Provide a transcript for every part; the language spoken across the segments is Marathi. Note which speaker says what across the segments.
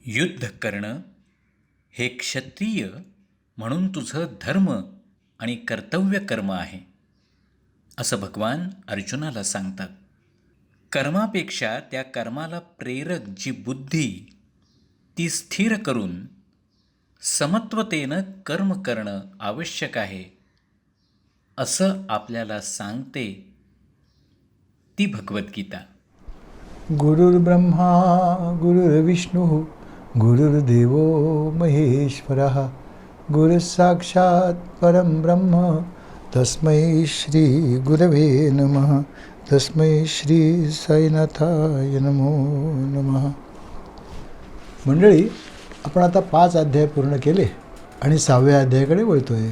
Speaker 1: युद्ध करणं हे क्षत्रिय म्हणून तुझं धर्म आणि कर्तव्य कर्म आहे असं भगवान अर्जुनाला सांगतात. कर्मापेक्षा त्या कर्माला प्रेरक जी बुद्धी ती स्थिर करून समत्वतेनं कर्म करणं आवश्यक आहे असं आपल्याला सांगते ती भगवद्गीता.
Speaker 2: गुरुर्ब्रह्मा गुरुर्विष्णू गुरुर्देवो महेश्वरः गुरुसाक्षात् परं ब्रह्म तस्मै श्री गुरवे नमः. तस्मै श्री साईनाथाय नमो नमः. मंडळी, आपण आता 5 अध्याय पूर्ण केले आणि 6व्या अध्यायाकडे वळतोय.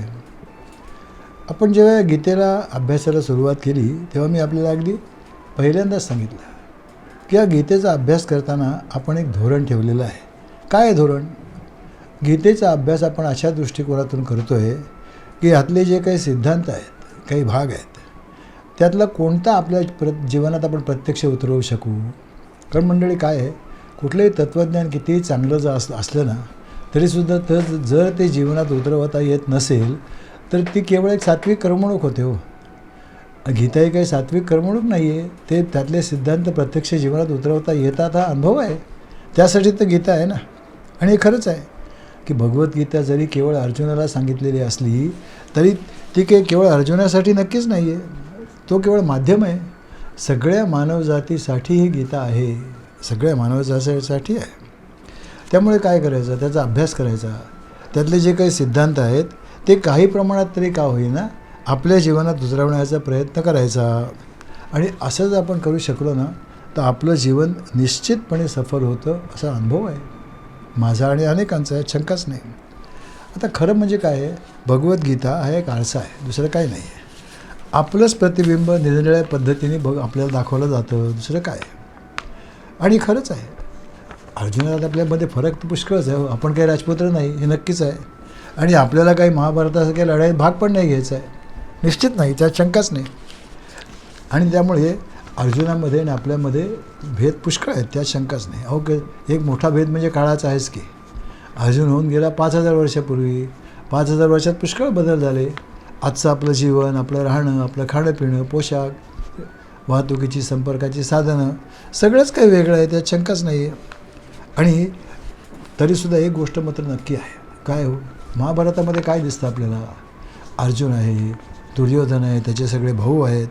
Speaker 2: आपण जेव्हा गीतेला अभ्यासाला सुरुवात केली तेव्हा मी आपल्याला अगदी पहिल्यांदाच सांगितलं की या गीतेचा अभ्यास करताना आपण एक धोरण ठेवलेलं आहे. काय आहे धोरण? गीतेचा अभ्यास आपण अशा दृष्टिकोनातून करतो आहे की यातले जे काही सिद्धांत आहेत, काही भाग आहेत, त्यातला कोणता आपल्या जीवनात आपण प्रत्यक्ष उतरवू शकू. कारण मंडळी काय आहे, कुठलंही तत्त्वज्ञान कितीही चांगलं जर असलं ना तरीसुद्धा जर ते जीवनात उतरवता येत नसेल तर ती केवळ एक सात्विक कर्मणूक होते. हो, गीता ही काही सात्विक कर्मणूक नाही आहे. ते त्यातले सिद्धांत प्रत्यक्ष जीवनात उतरवता येतात हा अनुभव आहे. त्यासाठी तर गीता आहे ना. आणि हे खरंच आहे की भगवद्गीता जरी केवळ अर्जुनाला सांगितलेली असली तरी ती केवळ अर्जुनासाठी नक्कीच नाही आहे. तो केवळ माध्यम आहे. सगळ्या मानवजातीसाठी ही गीता आहे. सगळ्या मानवजातीसाठी आहे. त्यामुळे काय करायचं, त्याचा अभ्यास करायचा. त्यातले जे काही सिद्धांत आहेत ते काही प्रमाणात तरी का होईना आपल्या जीवनात उतरवण्याचा प्रयत्न करायचा. आणि असं जर आपण करू शकलो ना तर आपलं जीवन निश्चितपणे सफल होतं असा अनुभव आहे माझा आणि अनेकांचा आहे, शंकाच नाही. आता खरं म्हणजे काय आहे, भगवद्गीता हा एक आरसा आहे, दुसरं काही नाही आहे. आपलंच प्रतिबिंब निरनिराळ्या पद्धतीने आपल्याला दाखवलं जातं, दुसरं काय. आणि खरंच आहे, अर्जुनाला आपल्यामध्ये फरक तर पुष्कळच आहे. आपण काही राजपुत्र नाही हे नक्कीच आहे. आणि आपल्याला काही महाभारतासारख्या लढाईत भाग पण नाही घ्यायचा आहे, निश्चित नाही, त्यात शंकाच नाही. आणि त्यामुळे अर्जुनामध्ये आणि आपल्यामध्ये भेद पुष्कळ आहेत, त्यात शंकाच नाही. अहो, एक मोठा भेद म्हणजे काळाचा आहेच की. अर्जुन होऊन गेला 5000 वर्षापूर्वी. 5000 वर्षात पुष्कळ बदल झाले. आजचं आपलं जीवन, आपलं राहणं, आपलं खाणंपिणं, पोशाख, वाहतुकीची संपर्काची साधनं सगळंच काही वेगळं आहे, त्यात शंकाच नाही आहे. आणि तरीसुद्धा एक गोष्ट मात्र नक्की आहे. काय हो, महाभारतामध्ये काय दिसतं आपल्याला? अर्जुन आहे, दुर्योधन आहे, त्याचे सगळे भाऊ आहेत,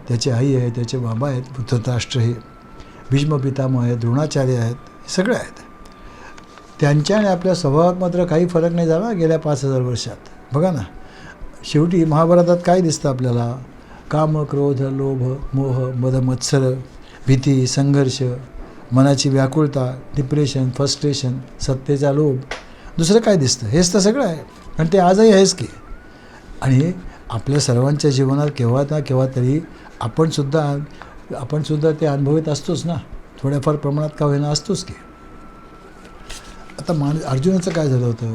Speaker 2: त्याची आई आहे, त्याचे बाबा आहेत, धृतराष्ट्र हे, भीष्म पितामह आहेत, द्रोणाचार्य आहेत, हे सगळे आहेत. त्यांच्या आणि आपल्या स्वभावात मात्र काही फरक नाही झाला गेल्या 5000 वर्षात. बघा ना, शेवटी महाभारतात काय दिसतं आपल्याला? काम, क्रोध, लोभ, मोह, मद, मत्सर, भीती, संघर्ष, मनाची व्याकुळता, डिप्रेशन, फ्रस्ट्रेशन, सत्तेचा लोभ, दुसरं काय दिसतं? हेच तर सगळं आहे. आणि ते आजही आहेच की. आणि आपल्या सर्वांच्या जीवनात केव्हा ना केव्हा तरी आपण सुद्धा ते अनुभवत असतोच ना, थोड्याफार प्रमाणात का होईना असतोच की. आता अर्जुनाचं काय झालं होतं?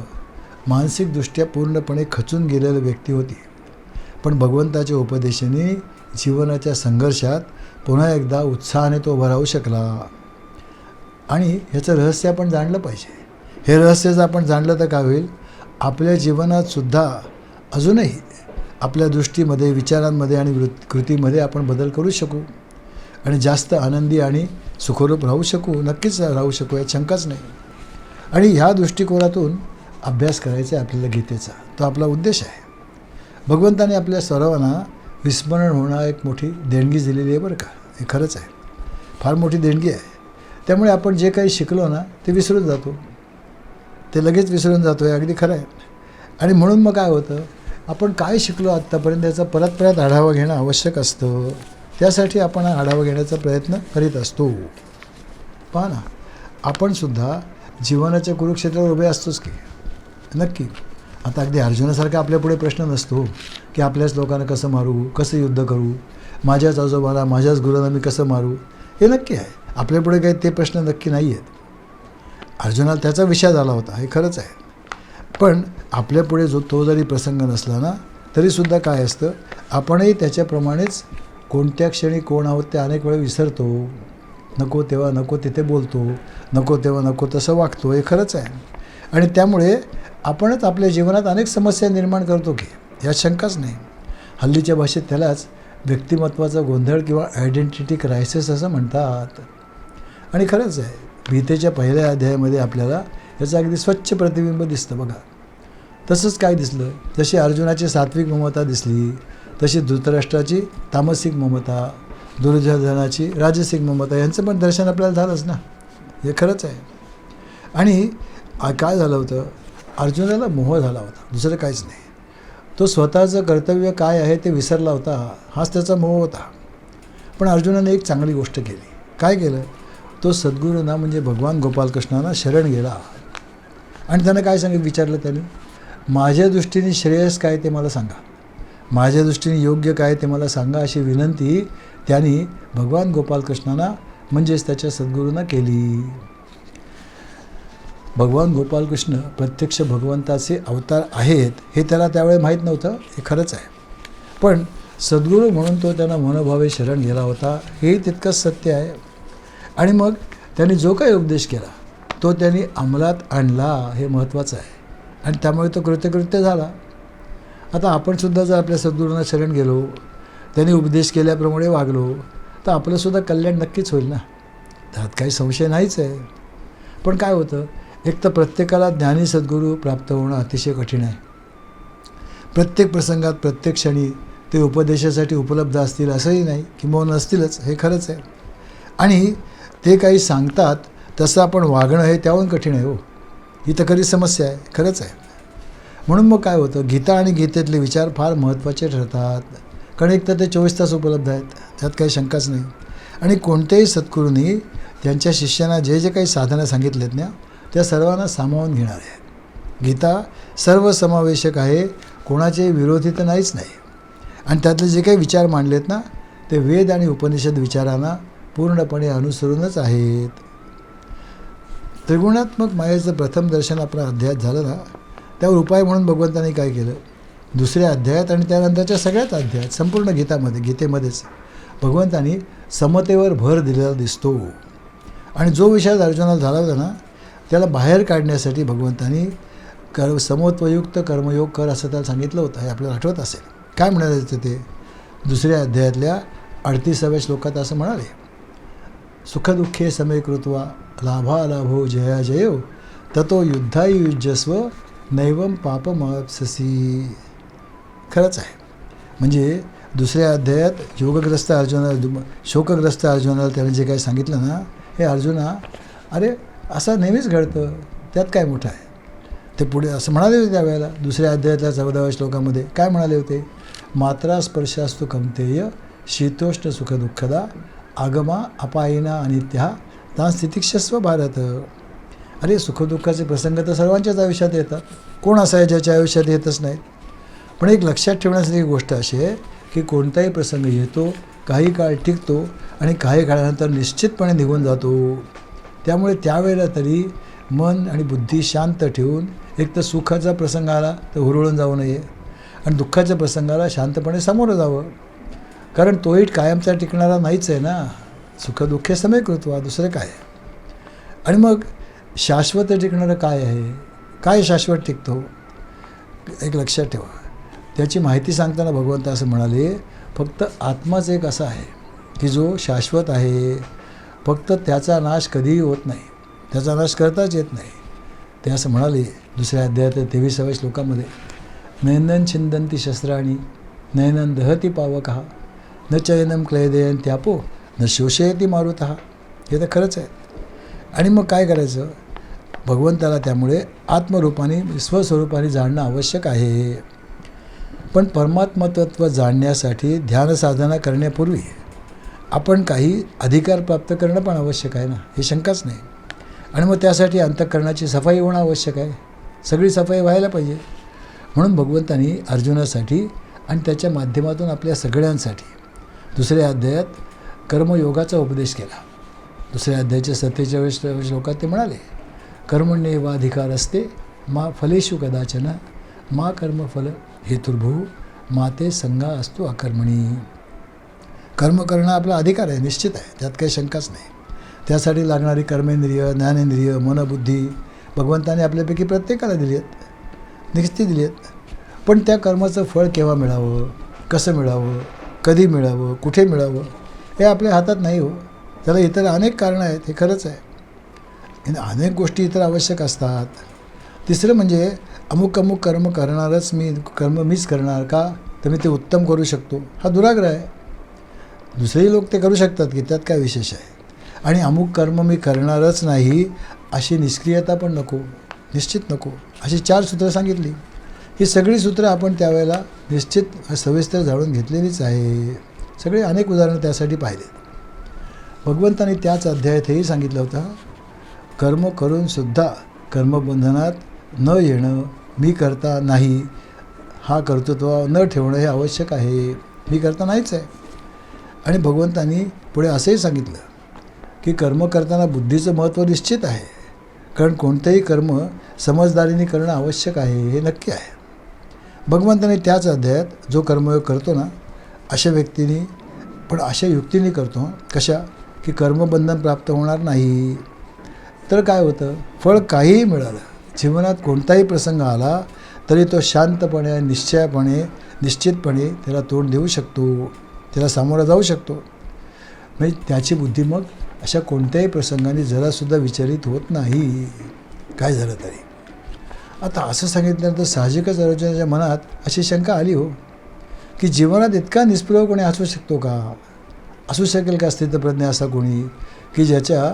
Speaker 2: मानसिकदृष्ट्या पूर्णपणे खचून गेलेली व्यक्ती होती. पण भगवंताच्या उपदेशाने जीवनाच्या संघर्षात पुन्हा एकदा उत्साहाने तो उभा राहू शकला. आणि ह्याचं रहस्य आपण जाणलं पाहिजे. हे रहस्य जर आपण जाणलं तर काय होईल, आपल्या जीवनात सुद्धा अजूनही आपल्या दृष्टीमध्ये, विचारांमध्ये आणि कृतीमध्ये आपण बदल करू शकू आणि जास्त आनंदी आणि सुखरूप राहू शकू, नक्कीच राहू शकू, यात शंकाच नाही. आणि ह्या दृष्टिकोनातून अभ्यास करायचा आहे आपल्याला गीतेचा, तो आपला उद्देश आहे. भगवंताने आपल्या सर्वांना विस्मरण होणं एक मोठी देणगी दिलेली आहे बरं का. हे खरंच आहे, फार मोठी देणगी आहे. त्यामुळे आपण जे काही शिकलो ना ते विसरून जातो, ते लगेच विसरून जातो, हे अगदी खरं आहे. आणि म्हणून मग काय होतं, आपण काय शिकलो आत्तापर्यंत याचा परत आढावा घेणं आवश्यक असतं. त्यासाठी आपण हा आढावा घेण्याचा प्रयत्न करीत असतो. पहा ना, आपणसुद्धा जीवनाच्या कुरुक्षेत्रावर उभे असतोच की, नक्की. आता अगदी अर्जुनासारखा आपल्यापुढे प्रश्न नसतो की आपल्याच लोकांना कसं मारू, कसं युद्ध करू, माझ्याच आजोबाला, माझ्याच गुरुंना मी कसं मारू, हे नक्की आहे. आपल्यापुढे काही ते प्रश्न नक्की नाही आहेत. अर्जुनाला त्याचा विषय झाला होता, हे खरंच आहे. पण आपल्यापुढे तो जरी प्रसंग नसला ना तरीसुद्धा काय असतं, आपणही त्याच्याप्रमाणेच कोणत्या क्षणी कोण आहोत ते अनेक वेळा विसरतो. नको तेव्हा नको तिथे बोलतो, नको तेव्हा नको तसं वागतो, हे खरंच आहे. आणि त्यामुळे आपणच आपल्या जीवनात अनेक समस्या निर्माण करतो की, यात शंकाच नाही. हल्लीच्या भाषेत त्यालाच व्यक्तिमत्वाचा गोंधळ किंवा आयडेंटिटी क्रायसिस असं म्हणतात. आणि खरंच आहे, गीतेच्या पहिल्या अध्यायामध्ये आपल्याला याचं अगदी स्वच्छ प्रतिबिंब दिसतं बघा. तसंच काय दिसलं, जशी अर्जुनाची सात्विक ममता दिसली, तशी धृतराष्ट्राची तामसिक ममता, दुर्योधनाची राजसिक ममता, यांचं पण दर्शन आपल्याला झालंच ना, हे खरंच आहे. आणि काय झालं होतं, अर्जुनाला मोह झाला होता, दुसरं काहीच नाही. तो स्वतःचं कर्तव्य काय आहे ते विसरला होता, हाच त्याचा मोह होता. पण अर्जुनाने एक चांगली गोष्ट केली. काय केलं, तो सद्गुरूंना म्हणजे भगवान गोपालकृष्णांना शरण गेला. आणि त्यानं काय विचारलं त्याने, माझ्या दृष्टीने श्रेयस काय ते मला सांगा, माझ्या दृष्टीने योग्य काय ते मला सांगा, अशी विनंती त्यांनी भगवान गोपालकृष्णांना म्हणजेच त्याच्या सद्गुरूंना केली. भगवान गोपालकृष्ण प्रत्यक्ष भगवंताचे अवतार आहेत हे त्याला त्यावेळी माहीत नव्हतं, हे खरंच आहे. पण सद्गुरू म्हणून तो त्यांना मनोभावे शरण गेला होता, हेही तितकंच सत्य आहे. आणि मग त्यांनी जो काही उपदेश केला तो त्यांनी अंमलात आणला, हे महत्त्वाचं आहे. आणि त्यामुळे तो कृतकृत्य झाला. आता आपणसुद्धा जर आपल्या सद्गुरूंना शरण गेलो, त्यांनी उपदेश केल्याप्रमाणे वागलो, तर आपलंसुद्धा कल्याण नक्कीच होईल ना, त्यात काही संशय नाहीच आहे. पण काय होतं, एक तर प्रत्येकाला ज्ञानी सद्गुरू प्राप्त होणं अतिशय कठीण आहे. प्रत्येक प्रसंगात प्रत्येक क्षणी ते उपदेशासाठी उपलब्ध असतील असंही नाही, किंवा नसतीलच, हे खरंच आहे. आणि ते काही सांगतात तसं आपण वागणं हे त्याहून कठीण आहे. हो, ही तर खरी समस्या आहे, खरंच आहे. म्हणून मग काय होतं, गीता आणि गीतेतले विचार फार महत्त्वाचे ठरतात. कारण एक तर ते 24 तास उपलब्ध आहेत, त्यात काही शंकाच नाही. आणि कोणत्याही सद्गुरूंनी त्यांच्या शिष्यांना जे जे काही साधनं सांगितलेत ना, त्या सर्वांना सामावून घेणार आहे. गीता सर्वसमावेशक आहे, कोणाचेही विरोधी तर नाहीच नाही. आणि त्यातले जे काही विचार मांडलेत ना, ते वेद आणि उपनिषद विचारांना पूर्णपणे अनुसरूनच आहेत. त्रिगुणात्मक मायेचं प्रथम दर्शन आपल्या अध्यायात झालं ना, त्यावर उपाय म्हणून भगवंतांनी काय केलं, दुसऱ्या अध्यायात आणि त्यानंतरच्या सगळ्याच अध्यायात, संपूर्ण गीतेमध्येच भगवंतांनी समतेवर भर दिलेला दिसतो. आणि जो विषय अर्जुनाला झाला होता ना, त्याला बाहेर काढण्यासाठी भगवंतांनी समत्वयुक्त कर्मयोग कर असं त्याला सांगितलं होतं, हे आपल्याला आठवत असेल. काय म्हणाले ते दुसऱ्या अध्यायातल्या 38व्या श्लोकात असं म्हणाले, सुखदुःखे समे कृत्वा लाभालाभो जया जयो ततो युद्धाई युज्यस्व नैवम पापमाप्स्यसी. खरंच आहे. म्हणजे दुसऱ्या अध्यायात योगग्रस्त अर्जुनाला, शोकग्रस्त अर्जुनाला त्याने जे काही सांगितलं ना, हे अर्जुना, अरे असं नेहमीच घडतं, त्यात काय मोठं आहे. ते पुढे असं म्हणाले होते त्यावेळेला. दुसऱ्या अध्यायातल्या 14व्या श्लोकामध्ये काय म्हणाले होते, मात्रा स्पर्शास्तु कमतेय शीतोष्ण सुखदुःखदा आगमा अपायिना अनित्या तां स्थितिक्षस्व भारत. अरे सुखदुःखाचे प्रसंग तर सर्वांच्याच आयुष्यात येतात, कोण असं आहे ज्याच्या आयुष्यात येतच नाहीत. पण एक लक्षात ठेवण्यासारखी गोष्ट अशी आहे की कोणताही प्रसंग येतो, काही काळ टिकतो आणि काही काळानंतर निश्चितपणे निघून जातो. त्यामुळे त्यावेळेला तरी मन आणि बुद्धी शांत ठेवून एक तर सुखाचा प्रसंग आला तर हुरळून जाऊ नये, आणि दुःखाच्या प्रसंगाला शांतपणे सामोरं जावं. कारण तोही कायमचा टिकणारा नाहीच आहे ना, सुखदुःखे समे कृत्वा, दुसरं काय. आणि मग शाश्वत टिकणारं काय आहे, काय शाश्वत टिकतो, एक लक्षात ठेवा. त्याची माहिती सांगताना भगवंत असं म्हणाले, फक्त आत्माच एक असा आहे की जो शाश्वत आहे, फक्त त्याचा नाश कधीही होत नाही, त्याचा नाश करताच येत नाही. ते असं म्हणाले दुसऱ्या अध्यायात 23व्या श्लोकामध्ये, नैनन छिंदंती शस्त्राणी नैनन दहती पावकः न चैनम क्लेदयन्त्यापो न शोषयती मारुतः. हे तर खरंच आहे. आणि मग काय करायचं, भगवंताला त्यामुळे आत्मरूपाने स्वस्वरूपाने जाणणं आवश्यक आहे. पण परमात्मतत्व जाणण्यासाठी ध्यानसाधना करण्यापूर्वी आपण काही अधिकार प्राप्त करणं पण आवश्यक आहे ना, हे शंकाच नाही. आणि मग त्यासाठी अंतःकरणाची सफाई होणं आवश्यक आहे, सगळी सफाई व्हायला पाहिजे. म्हणून भगवंतांनी अर्जुनासाठी आणि त्याच्या माध्यमातून आपल्या सगळ्यांसाठी दुसऱ्या अध्यायात कर्मयोगाचा उपदेश केला. दुसऱ्या अध्यायाच्या 47व्या श्लोकात ते म्हणाले, कर्मण्येवाधिकार असते मा फलेषु कदाचन मा कर्मफल हेतुर्भू माते संगा असतो अकर्मणी. कर्म करणं आपला अधिकार आहे, निश्चित आहे, त्यात काही शंकाच नाही. त्यासाठी लागणारी कर्मेंद्रिय, ज्ञानेंद्रिय, मनबुद्धी भगवंताने आपल्यापैकी प्रत्येकाला दिली आहेत, निश्चित दिली आहेत. पण त्या कर्माचं फळ केव्हा मिळावं, कसं मिळावं, कधी मिळावं, कुठे मिळावं हे आपल्या हातात नाही हो. त्याला इतर अनेक कारणं आहेत, हे खरंच आहे. अनेक गोष्टी इतर आवश्यक असतात. तिसरं म्हणजे अमुक अमुक कर्म करणारच मीच करणार का, तर मी ते उत्तम करू शकतो, हा दुराग्रह आहे. दुसरेही लोक ते करू शकतात की, त्यात काय विशेष आहे. आणि अमुक कर्म मी करणारच नाही अशी निष्क्रियता पण नको, निश्चित नको. अशी 4 सूत्रं सांगितली. ही सगळी सूत्रं आपण त्यावेळेला निश्चित सविस्तर जाणून घेतलेलीच आहे. सगळे अनेक उदाहरणं त्यासाठी पाहिलेत. भगवंतांनी त्याच अध्यायात हेही सांगितलं होतं, कर्म करूनसुद्धा कर्मबंधनात न येणं, मी करता नाही हा कर्तृत्व न ठेवणं हे आवश्यक आहे. मी करता नाहीच आहे. आणि भगवंतांनी पुढे असंही सांगितलं की कर्म करताना बुद्धीचं महत्त्व निश्चित आहे, कारण कोणतंही कर्म समजदारीने करणं आवश्यक आहे, हे नक्की आहे. भगवंतांनी त्याच अध्यायात जो कर्मयोग करतो ना, अशा व्यक्तीने पण अशा युक्तीने करतो, कशा की कर्मबंधन प्राप्त होणार नाही. तर काय होतं, फळ काहीही मिळालं, जीवनात कोणताही प्रसंग आला तरी तो शांतपणे, निश्चितपणे त्याला तोंड देऊ शकतो, त्याला सामोरा जाऊ शकतो. म्हणजे त्याची बुद्धी मग अशा कोणत्याही प्रसंगाने जरासुद्धा विचलित होत नाही, काय झालं तरी. आता असं सांगितल्यानंतर साहजिकच अर्जुनाच्या मनात अशी शंका आली हो, की जीवनात इतका निष्प्रभ कोणी असू शकतो का, असू शकेल का स्थितप्रज्ञ असा कोणी की ज्याच्या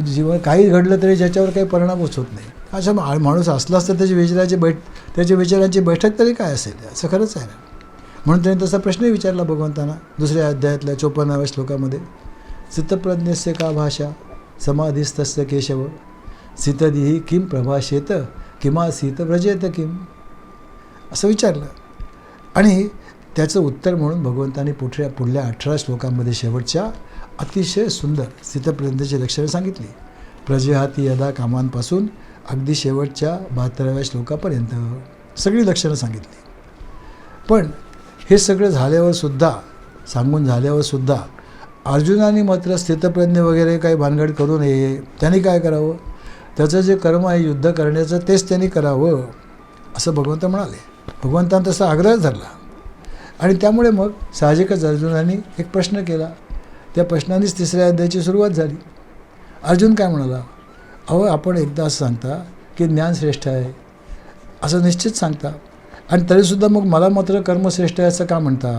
Speaker 2: जीवन काही घडलं तरी ज्याच्यावर काही परिणामच होत नाही. अशा माणूस असला असता त्याच्या विचारांची बैठक तरी काय असेल, असं खरंच आहे ना. म्हणून त्याने तसा प्रश्नही विचारला भगवंतांना 2ऱ्या अध्यायातल्या 54व्या श्लोकामध्ये, स्थितप्रज्ञस्य का भाषा समाधिस्तस्य केशव स्थितदिही किम प्रभाषेत किमासीत व्रजेत किम, असं विचारलं. आणि त्याचं उत्तर म्हणून भगवंतांनी पुढल्या 18 श्लोकांमध्ये शेवटच्या अतिशय सुंदर स्थितप्रज्ञेची लक्षणं सांगितली. प्रजेहाती यदा कामांपासून अगदी शेवटच्या 72व्या श्लोकापर्यंत सगळी लक्षणं सांगितली. पण हे सगळं सांगून झाल्यावर सुद्धा अर्जुनाने मात्र स्थितप्रज्ञ वगैरे काही भानगड करू नये. त्यांनी काय करावं, त्याचं जे कर्म आहे युद्ध करण्याचं तेच त्यांनी करावं असं भगवंत म्हणाले. भगवंतांनी तसा आग्रह धरला. आणि त्यामुळे मग साहजिकच अर्जुनाने एक प्रश्न केला. त्या प्रश्नानेच 3ऱ्या अध्यायाची सुरुवात झाली. अर्जुन काय म्हणाला, अहो आपण एकदा असं सांगता की ज्ञान श्रेष्ठ आहे असं निश्चित सांगता, आणि तरीसुद्धा मग मला मात्र कर्म श्रेष्ठ आहे असं का म्हणता,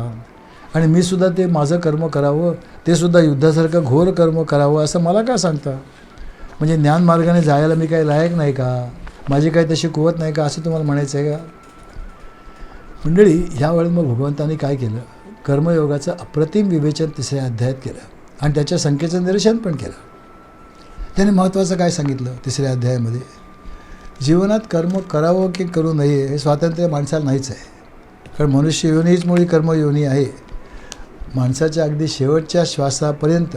Speaker 2: आणि मी सुद्धा ते माझं कर्म करावं, ते सुद्धा युद्धासारखं घोर कर्म करावं असं मला का सांगता. म्हणजे ज्ञान मार्गाने जायला मी काही लायक नाही का, माझी काही तशी कुवत नाही का, असं तुम्हाला म्हणायचं आहे का. मंडळी, ह्यावेळेस मग भगवंतांनी काय केलं, कर्मयोगाचं अप्रतिम विवेचन 3ऱ्या अध्यायात केलं आणि त्याच्या संख्येचं निरीक्षण पण केलं. त्याने महत्त्वाचं काय सांगितलं 3ऱ्या अध्यायामध्ये, जीवनात कर्म करावं की करू नये हे स्वातंत्र्य माणसाला नाहीच आहे. कारण मनुष्य योनी हीच मुळी कर्मयोनी आहे. माणसाच्या अगदी शेवटच्या श्वासापर्यंत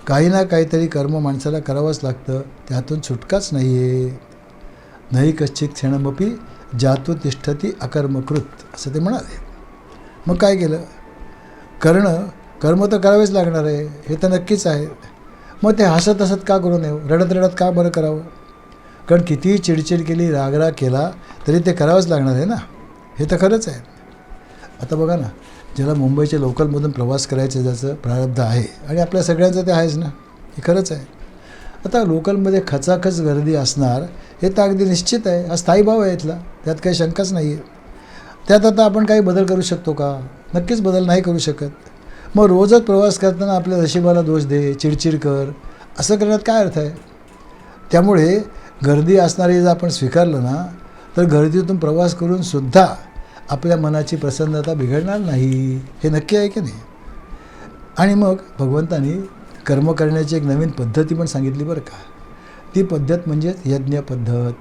Speaker 2: काही ना काहीतरी कर्म माणसाला करावंच लागतं, त्यातून सुटकाच नाही आहे. नाही कश्चित क्षणमपी जातु तिष्ठती अकर्मकृत असं ते म्हणाले. मग काय केलं, कर्म तर करावेच लागणार आहे हे तर नक्कीच आहे. मग ते हसत का करू नये, रडत का बरं करावं. कारण कितीही चिडचिड केली, रागराग केला तरी ते करावंच लागणार आहे ना, हे तर खरंच आहे. आता बघा ना, ज्याला मुंबईच्या लोकलमधून प्रवास करायचं ज्याचं प्रारब्ध आहे, आणि आपल्या सगळ्यांचं ते आहेच ना, हे खरंच आहे. आता लोकलमध्ये खचाखच गर्दी असणार हे तर अगदी निश्चित आहे, हा स्थायी भाव आहे इथला, त्यात काही शंकाच नाही आहे. त्यात आता आपण काही बदल करू शकतो का, नक्कीच बदल नाही करू शकत. मग रोजच प्रवास करताना आपल्या नशिबाला दोष दे, चिडचिड कर, असं करण्यात काय अर्थ आहे. त्यामुळे गर्दी असणारी जर आपण स्वीकारलं ना, तर गर्दीतून प्रवास करून सुद्धा आपल्या मनाची प्रसन्नता बिघडणार नाही, हे नक्की आहे की नाही. आणि मग भगवंतांनी कर्म करण्याची एक नवीन पद्धती पण सांगितली बरं का. ती पद्धत म्हणजेच यज्ञ पद्धत,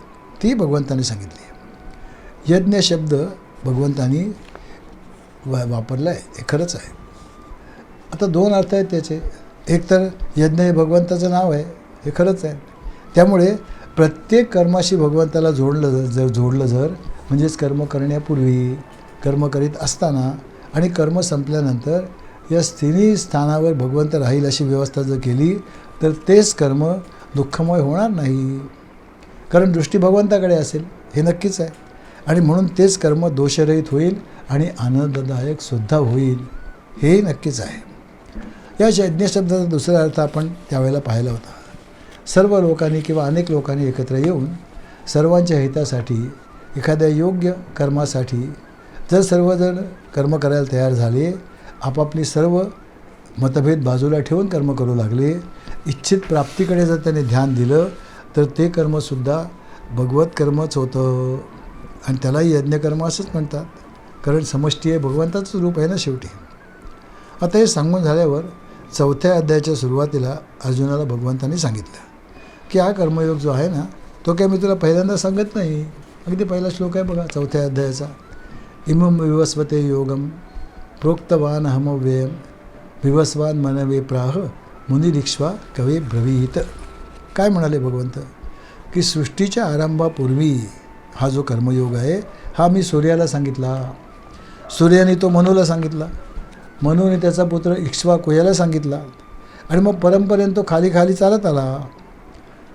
Speaker 2: ती भगवंतांनी सांगितली. यज्ञ शब्द भगवंतांनी वापरला आहे, हे खरंच आहे. आता 2 अर्थ आहेत त्याचे. एक तर यज्ञ हे भगवंताचं नाव आहे, हे खरंच आहे. त्यामुळे प्रत्येक कर्माशी भगवंताला जोडलं जर म्हणजेच कर्म करण्यापूर्वी, कर्म करीत असताना आणि कर्म संपल्यानंतर या तिन्ही स्थानावर भगवंत राहील अशी व्यवस्था जर केली तर तेच कर्म दुःखमय होणार नाही, कारण दृष्टी भगवंताकडे असेल हे नक्कीच आहे. आणि म्हणून तेच कर्म दोषरहित होईल आणि आनंददायक सुद्धा होईल हे नक्कीच आहे. या यज्ञ शब्दाचा दुसरा अर्थ आपण त्यावेळेला पाहिला होता. सर्व लोकांनी किंवा अनेक लोकांनी एकत्र येऊन सर्वांच्या हितासाठी एखाद्या योग्य कर्मासाठी जर सर्वजण कर्म करायला तयार झाले, आपापली सर्व मतभेद बाजूला ठेवून कर्म करू लागले, इच्छित प्राप्तीकडे जर त्याने ध्यान दिलं तर ते कर्मसुद्धा भगवत कर्मच होतं. आणि त्यालाही यज्ञकर्म असंच म्हणतात, कारण समष्टी आहे, भगवंताचं रूप आहे ना शेवटी. आता हे सांगून झाल्यावर 4थ्या अध्यायाच्या सुरुवातीला अर्जुनाला भगवंतांनी सांगितलं की हा कर्मयोग जो आहे ना तो काय मी तुला पहिल्यांदा सांगत नाही. अगदी पहिला श्लोक आहे बघा 4थ्या अध्यायाचा. इमं विवस्वते योगम प्रोक्तवान अहमव्ययम विवस्वान मनवे प्राह मुनिरिक्ष्वा कवे ब्रवीत. काय म्हणाले भगवंत की सृष्टीच्या आरंभापूर्वी हा जो कर्मयोग आहे हा मी सूर्याला सांगितला, सूर्याने तो मनूला सांगितला, मनूने त्याचा पुत्र इक्ष्वाकू याला सांगितला, आणि मग परंपरेने तो खाली खाली चालत आला.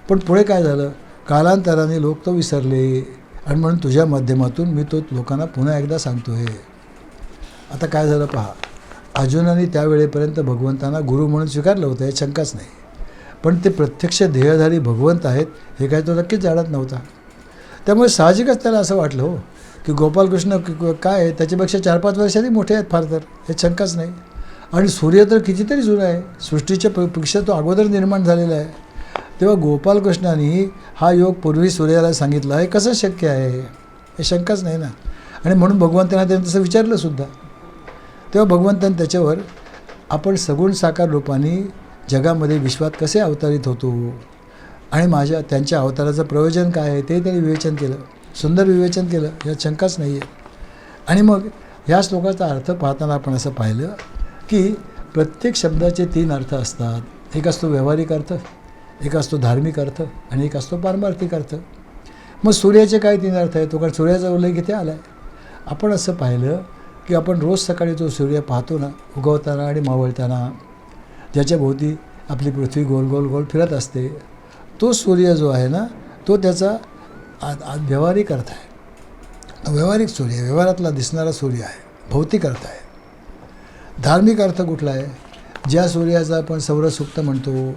Speaker 2: पण पुढे काय झालं, कालांतराने लोक तो विसरले, आणि म्हणून तुझ्या माध्यमातून मी तो लोकांना पुन्हा एकदा सांगतो आहे. आता काय झालं पहा, अर्जुनाने त्यावेळेपर्यंत भगवंतांना गुरु म्हणून स्वीकारलं होतं, यात शंकाच नाही. पण ते प्रत्यक्ष देहधारी भगवंत आहेत हे काय तो नक्कीच जाणत नव्हता. त्यामुळे साहजिकच त्याला असं वाटलं हो की गोपालकृष्ण काय आहे, त्याच्यापेक्षा 4-5 वर्षांनी मोठे आहेत फार तर, हे शंकाच नाही. आणि सूर्य तर कितीतरी जुना आहे, सृष्टीच्या पेक्षा तो अगोदर निर्माण झालेला आहे. तेव्हा गोपालकृष्णांनी हा योग पूर्वी सूर्याला सांगितला, हे कसं शक्य आहे, हे शंकाच नाही ना. आणि म्हणून भगवंतांना त्यांनी तसं विचारलंसुद्धा. तेव्हा भगवंतांनी त्याच्यावर आपण सगुण साकार रूपाने जगामध्ये विश्वात कसे अवतरित होतो आणि त्यांच्या अवताराचं प्रयोजन काय आहे ते त्यांनी विवेचन केलं, सुंदर विवेचन केलं, यात शंकाच नाही आहे. आणि मग ह्या श्लोकाचा अर्थ पाहताना आपण असं पाहिलं की प्रत्येक शब्दाचे 3 अर्थ असतात. एक असतो व्यावहारिक अर्थ, एक असतो धार्मिक अर्थ आणि एक असतो पारमार्थिक अर्थ. मग सूर्याचे काय 3 अर्थ आहे, तो कारण सूर्याचा उल्लेख इथे आला आहे. आपण असं पाहिलं की आपण रोज सकाळी जो सूर्य पाहतो ना, उगवताना आणि मावळताना, ज्याच्या भोवती आपली पृथ्वी गोल गोल गोल फिरत असते, तो सूर्य जो आहे ना तो त्याचा व्यावहारिक अर्थ आहे. व्यावहारिक सूर्य, व्यवहारातला दिसणारा सूर्य आहे, भौतिक अर्थ आहे. धार्मिक अर्थ कुठला आहे, ज्या सूर्याचा आपण सौरसूक्त म्हणतो,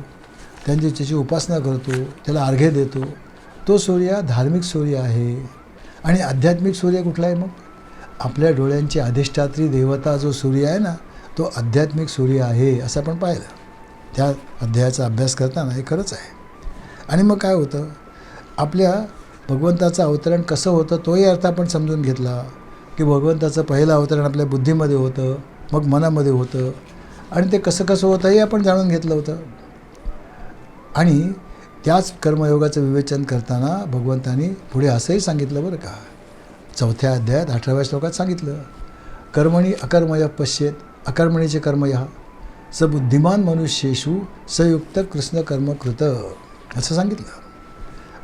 Speaker 2: त्याची उपासना करतो, त्याला अर्घ्य देतो, तो सूर्य धार्मिक सूर्य आहे. आणि आध्यात्मिक सूर्य कुठला आहे, मग आपल्या डोळ्यांची अधिष्ठात्री देवता जो सूर्य आहे ना तो आध्यात्मिक सूर्य आहे, असं आपण पाहिलं त्या अध्यायाचा अभ्यास करताना. हे खरंच आहे. आणि मग काय होतं, आपल्या भगवंताचं अवतरण कसं होतं तोही अर्थ आपण समजून घेतला की भगवंताचं पहिलं अवतरण आपल्या बुद्धीमध्ये होतं, मग मनामध्ये होतं, आणि ते कसं कसं होतं हे आपण जाणून घेतलं होतं. आणि त्याच कर्मयोगाचं विवेचन करताना भगवंतांनी पुढे असंही सांगितलं बरं का, 4थ्या अध्यायात 18व्या श्लोकात सांगितलं, कर्मणी अकर्मय पश्येत अकर्मणीचे कर्मया स बुद्धिमान मनुष्येषु सयुक्त कृष्ण कर्मकृत, असं सांगितलं.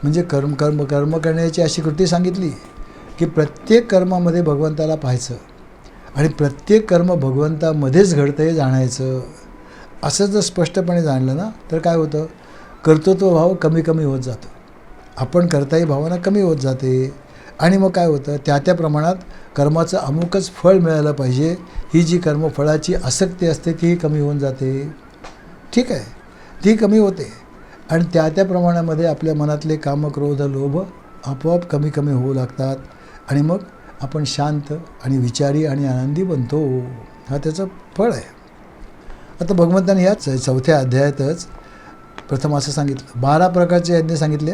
Speaker 2: म्हणजे कर्म करण्याची अशी कृती सांगितली की प्रत्येक कर्मामध्ये भगवंताला पाहायचं आणि प्रत्येक कर्म भगवंतामध्येच घडतं हे जाणायचं. असं जर स्पष्टपणे जाणलं ना तर काय होतं, कर्तृत्वभाव कमी कमी होत जातो, आपण करताही भावना कमी होत जाते. आणि मग काय होतं, त्या प्रमाणात कर्माचं अमुकच फळ मिळालं पाहिजे ही जी कर्मफळाची आसक्ती असते तीही कमी होऊन जाते. ठीक आहे, ती कमी होते आणि त्या प्रमाणामध्ये आपल्या मनातले काम क्रोध लोभ आपोआप कमी कमी होऊ लागतात आणि मग आपण शांत आणि विचारी आणि आनंदी बनतो. हा त्याचं फळ आहे. आता भगवंतांनी ह्याच 4थ्या अध्यायातच प्रथम असं सांगितलं, 12 प्रकारचे यज्ञ सांगितले.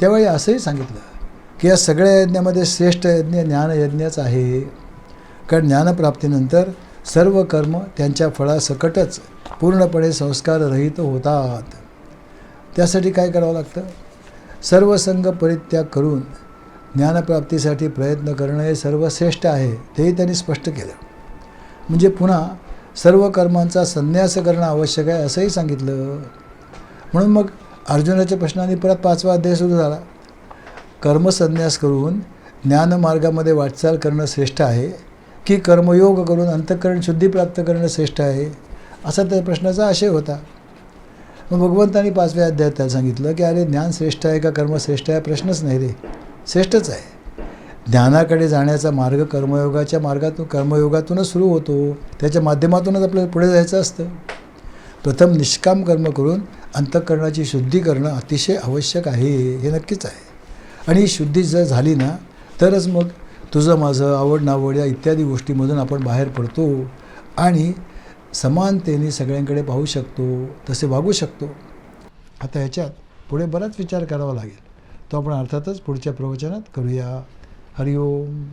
Speaker 2: त्यावेळी असंही सांगितलं की या सगळ्या यज्ञामध्ये श्रेष्ठ यज्ञ ज्ञानयज्ञच आहे, कारण ज्ञानप्राप्तीनंतर सर्व कर्म त्यांच्या फळासकटच पूर्णपणे संस्काररहित होतात. त्यासाठी काय करावं लागतं, सर्व संग परित्याग करून ज्ञानप्राप्तीसाठी प्रयत्न करणं हे सर्वश्रेष्ठ आहे, तेही त्यांनी स्पष्ट केलं. म्हणजे पुन्हा सर्व कर्मांचा संन्यास करणं आवश्यक आहे असंही सांगितलं. म्हणून मग अर्जुनाच्या प्रश्नाने परत 5वा अध्याय सुरू झाला. कर्मसन्यास करून ज्ञानमार्गामध्ये वाटचाल करणं श्रेष्ठ आहे की कर्मयोग करून अंतःकरण शुद्धी प्राप्त करणं श्रेष्ठ आहे, असा त्या प्रश्नाचा आशय होता. मग भगवंतांनी 5व्या अध्यायात त्याला सांगितलं की अरे ज्ञान श्रेष्ठ आहे का कर्म श्रेष्ठ आहे प्रश्नच नाही रे, श्रेष्ठच आहे. ज्ञानाकडे जाण्याचा मार्ग कर्मयोगातूनच सुरू होतो, त्याच्या माध्यमातूनच आपल्याला पुढे जायचं असतं. प्रथम निष्काम कर्म करून अंतःकरणाची शुद्धी करणं अतिशय आवश्यक आहे, हे नक्कीच आहे. आणि ही शुद्धी जर झाली ना तरच मग तुझं माझं आवड नावड या इत्यादी गोष्टीमधून आपण बाहेर पडतो आणि समानतेने सगळ्यांकडे पाहू शकतो, तसे वागू शकतो. आता ह्याच्यात पुढे बराच विचार करावा लागेल, तो आपण अर्थातच पुढच्या प्रवचनात करूया. हरिओम.